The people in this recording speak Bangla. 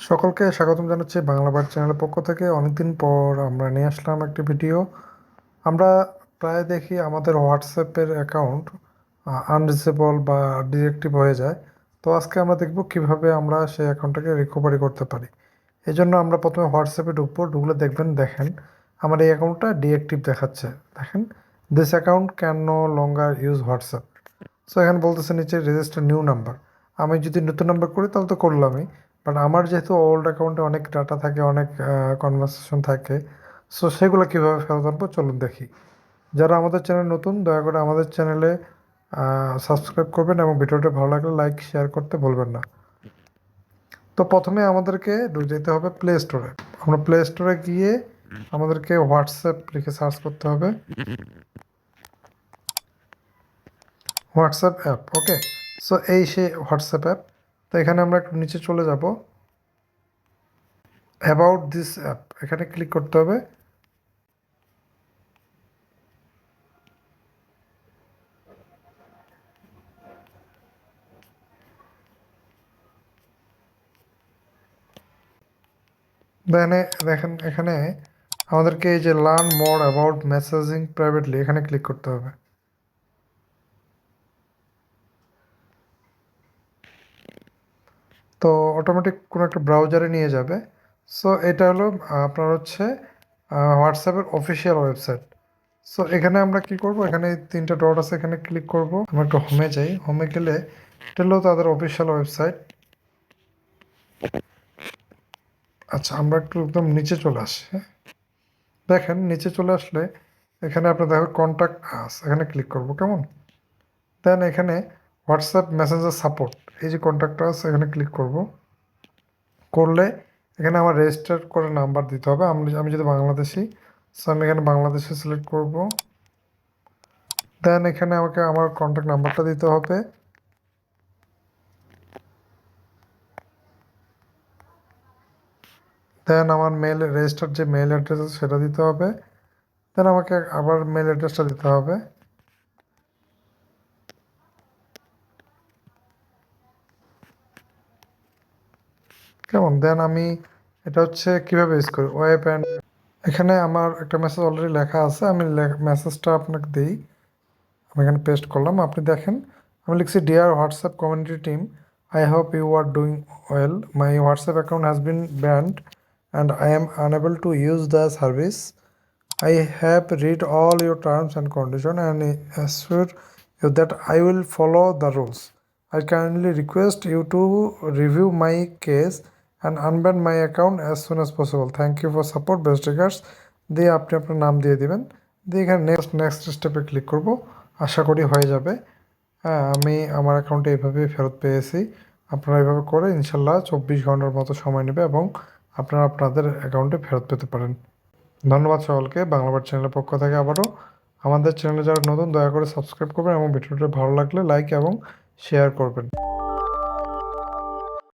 সকলকে স্বাগতম জানাচ্ছি বাংলা বার্ড চ্যানেলের পক্ষ থেকে। অনেকদিন পর আমরা নিয়ে আসলাম একটি ভিডিও। আমরা প্রায় দেখি আমাদের হোয়াটসঅ্যাপের অ্যাকাউন্ট আনরিচেবল বা ডিএক্টিভ হয়ে যায়। তো আজকে আমরা দেখব কিভাবে আমরা সেই অ্যাকাউন্টটাকে রিকভারি করতে পারি। এই জন্য আমরা প্রথমে হোয়াটসঅ্যাপে ঢুকলে দেখেন আমার এই অ্যাকাউন্টটা ডিএক্টিভ দেখাচ্ছে। দেখেন, this account can no longer use WhatsApp. So এখানে বলতেছে নিচে রেজিস্টার নিউ নাম্বার। আমি যদি নতুন নাম্বার করি তাহলে তো করলামই, বাট আমার যেহেতু ওল্ড অ্যাকাউন্টে অনেক ডাটা থাকে, অনেক কনভারসেশন থাকে, সো সেগুলো কীভাবে ফেরত আনবো চলুন দেখি। যারা আমাদের চ্যানেল নতুন, দয়া করে আমাদের চ্যানেলে সাবস্ক্রাইব করবেন এবং ভিডিওটা ভালো লাগলে লাইক শেয়ার করতে ভুলবেন না। তো প্রথমে আমাদেরকে যেতে হবে প্লে স্টোরে। আমরা প্লে স্টোরে গিয়ে আমাদেরকে হোয়াটসঅ্যাপ লিখে সার্চ করতে হবে, হোয়াটসঅ্যাপ অ্যাপ। ওকে, সো এই সেই হোয়াটসঅ্যাপ অ্যাপ। তো এখানে আমরা একটু নিচে চলে যাব, অ্যাবাউট দিস অ্যাপ এখানে ক্লিক করতে হবে। দেখেন এখানে আমাদেরকে এই যে learn more about messaging privately এখানে ক্লিক করতে হবে। তো অটোমেটিক কোনো একটা ব্রাউজারে নিয়ে যাবে। সো এটা হলো আপনার হচ্ছে হোয়াটসঅ্যাপের অফিসিয়াল ওয়েবসাইট। সো এখানে আমরা কি করব, এখানে তিনটা ডট আছে, এখানে ক্লিক করব। আমরা একটু হোমে যাই, হোমে গেলে এটা হলো তাদের অফিসিয়াল ওয়েবসাইট। আচ্ছা, আমরা একটু একদম নিচে চলে আসি। দেখেন নিচে চলে আসলে এখানে আপনার দেখো কন্ট্যাক্ট আস, এখানে ক্লিক করব কেমন। দেন এখানে হোয়াটসঅ্যাপ মেসেঞ্জার সাপোর্ট, এই যে কন্ট্যাক্ট আস এখানে ক্লিক করব। করলে এখানে আমার রেজিস্টার করে নাম্বার দিতে হবে। আমি যদি বাংলাদেশি, সো আমি এখানে বাংলাদেশে সিলেক্ট করব। দেন এখানে আমাকে আমার কন্ট্যাক্ট নাম্বারটা দিতে হবে। দেন আমার মেল রেজিস্টার যে মেল অ্যাড্রেস আছে সেটা দিতে হবে। দেন আমাকে আবার মেল অ্যাড্রেসটা দিতে হবে। কেমন, দেন আমি এটা হচ্ছে কীভাবে ইউজ করি, ওয়েব অ্যান্ড এখানে আমার একটা মেসেজ অলরেডি লেখা আছে, আমি মেসেজটা আপনাকে দিই। আমি এখানে পেস্ট করলাম, আপনি দেখেন আমি লিখছি dear WhatsApp community team, I hope you are doing well, my WhatsApp account has been banned and I am unable to use the service. I have read all your terms and conditions and assure you that I will follow the rules. I kindly request you to review my case and unban my account as soon as possible. Thank you for support. Best regards. দিয়ে আপনি আপনার নাম দিয়ে দিবেন, দিয়ে এখানে নেক্সট স্টেপে ক্লিক করব। আশা করি হয়ে যাবে। হ্যাঁ, আমি আমার অ্যাকাউন্টে এইভাবে ফেরত পেয়েছি। আপনারা এইভাবে করে ইনশাল্লাহ 24 ঘন্টার মতো সময় নেবে এবং আপনারা আপনাদের অ্যাকাউন্টে ফেরত পেতে পারেন। ধন্যবাদ সকলকে বাংলা বার্ড চ্যানেলের পক্ষ থেকে আবারও। আমাদের চ্যানেলে যারা নতুন, দয়া করে সাবস্ক্রাইব করবেন এবং ভিডিওটা ভালো লাগলে লাইক এবং শেয়ার করবেন।